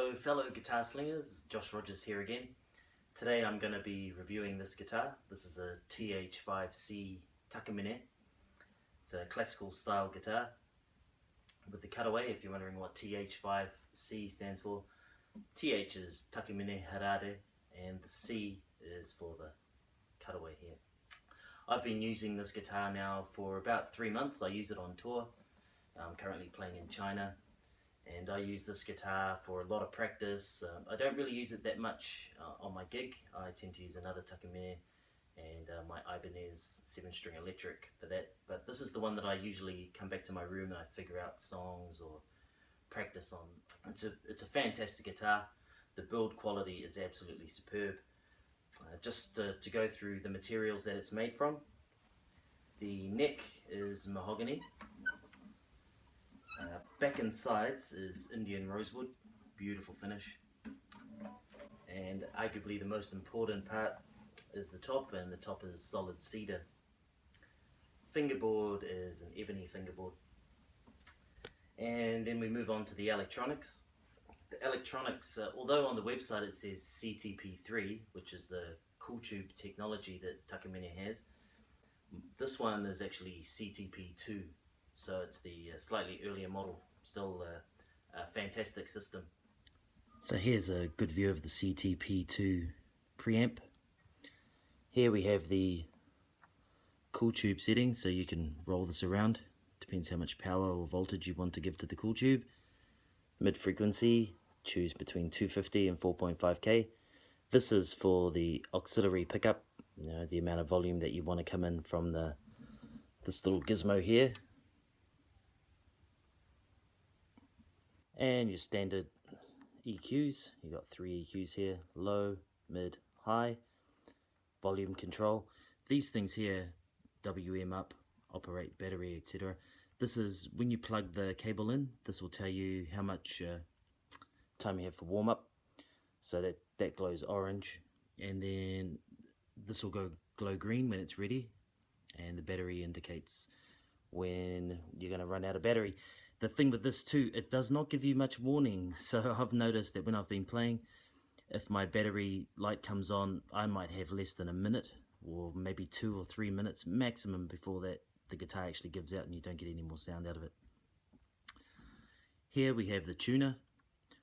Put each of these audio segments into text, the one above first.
Hello fellow guitar slingers, Josh Rogers here again. Today I'm going to be reviewing this guitar. This is a TH5C Takamine. It's a classical style guitar with the cutaway. If you're wondering what TH5C stands for, TH is Takamine Hirade and the C is for the cutaway here. I've been using this guitar now for about 3 months. I use it on tour. I'm currently playing in China. And I use this guitar for a lot of practice. I don't really use it that much on my gig. I tend to use another Takamine and my Ibanez 7-string electric for that. But this is the one that I usually come back to my room and I figure out songs or practice on. It's a fantastic guitar. The build quality is absolutely superb. Just to go through the materials that it's made from. The neck is mahogany. Back and sides is Indian rosewood, beautiful finish, and arguably the most important part is the top, and the top is solid cedar. Fingerboard is an ebony fingerboard, and then we move on to the electronics. The electronics, although on the website it says CTP3, which is the cool tube technology that Takamine has, this one is actually CTP2. So it's the slightly earlier model, still a fantastic system. So here's a good view of the CTP2 preamp. Here we have the cool tube settings, so you can roll this around. Depends how much power or voltage you want to give to the cool tube. Mid frequency, choose between 250 and 4.5K. This is for the auxiliary pickup, the amount of volume that you want to come in from this little gizmo here. And your standard EQs, you got 3 EQs here, low, mid, high, volume control. These things here, WM up, operate battery, etc. This is when you plug the cable in, this will tell you how much time you have for warm up. So that glows orange, and then this will glow green when it's ready, and the battery indicates when you're going to run out of battery. The thing with this too, it does not give you much warning. So I've noticed that when I've been playing, if my battery light comes on, I might have less than a minute or maybe 2 or 3 minutes maximum before that the guitar actually gives out and you don't get any more sound out of it. Here we have the tuner.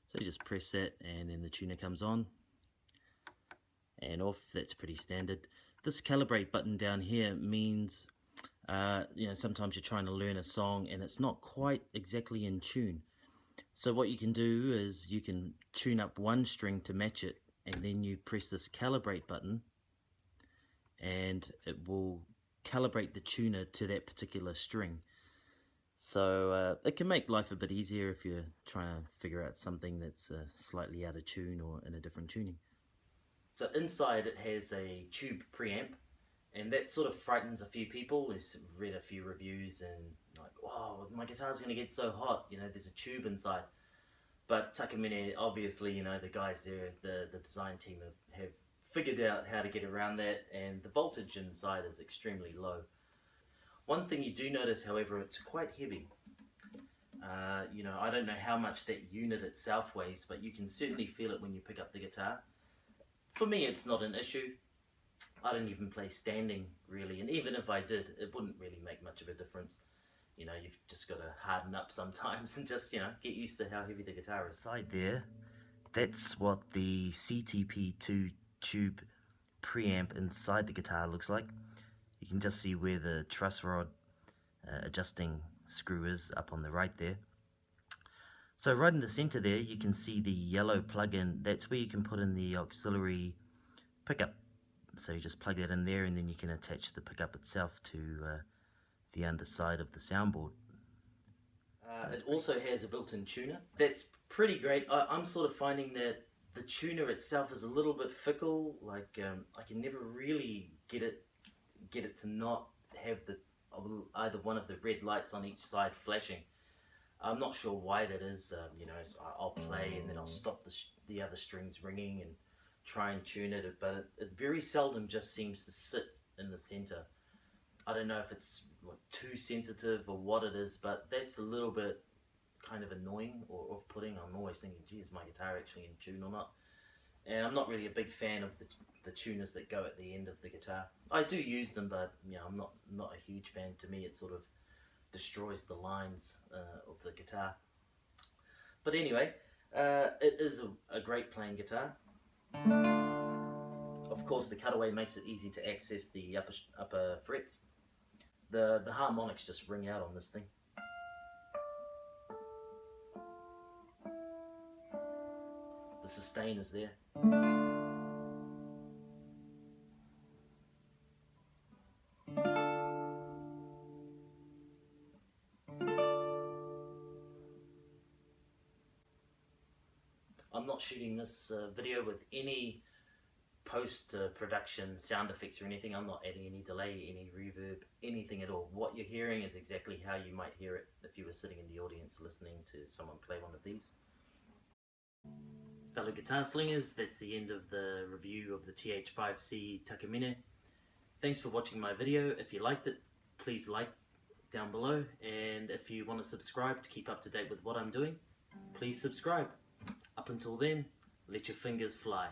So you just press that and then the tuner comes on and off. That's pretty standard. This calibrate button down here means sometimes you're trying to learn a song and it's not quite exactly in tune. So what you can do is you can tune up one string to match it, and then you press this calibrate button and it will calibrate the tuner to that particular string. So it can make life a bit easier if you're trying to figure out something that's slightly out of tune or in a different tuning. So inside it has a tube preamp. And that sort of frightens a few people. I've read a few reviews and like, oh, my guitar's going to get so hot, there's a tube inside. But Takamine, obviously, the guys there, the design team have figured out how to get around that, and the voltage inside is extremely low. One thing you do notice, however, it's quite heavy. I don't know how much that unit itself weighs, but you can certainly feel it when you pick up the guitar. For me, it's not an issue. I don't even play standing really, and even if I did, it wouldn't really make much of a difference. You've just got to harden up sometimes and just, get used to how heavy the guitar is. Side there, that's what the CTP2 tube preamp inside the guitar looks like. You can just see where the truss rod adjusting screw is up on the right there. So right in the center there, you can see the yellow plug-in. That's where you can put in the auxiliary pickup. So you just plug that in there, and then you can attach the pickup itself to the underside of the soundboard. It also has a built-in tuner. That's pretty great. I'm sort of finding that the tuner itself is a little bit fickle. Like I can never really get it to not have either one of the red lights on each side flashing. I'm not sure why that is. I'll play and then I'll stop the other strings ringing and try and tune it, but it very seldom just seems to sit in the center. I don't know if it's too sensitive or what it is, but that's a little bit kind of annoying or off-putting. I'm always thinking, gee, is my guitar actually in tune or not? And I'm not really a big fan of the tuners that go at the end of the guitar. I do use them, but you know, I'm not a huge fan. To me, it sort of destroys the lines of the guitar. But anyway, it is a great playing guitar. Of course, the cutaway makes it easy to access the upper frets. The harmonics just ring out on this thing. The sustain is there. I'm not shooting this video with any post-production sound effects or anything. I'm not adding any delay, any reverb, anything at all. What you're hearing is exactly how you might hear it if you were sitting in the audience listening to someone play one of these. Fellow guitar slingers, that's the end of the review of the TH5C Takamine. Thanks for watching my video. If you liked it, please like down below, and if you want to subscribe to keep up to date with what I'm doing, please subscribe. Up until then, let your fingers fly.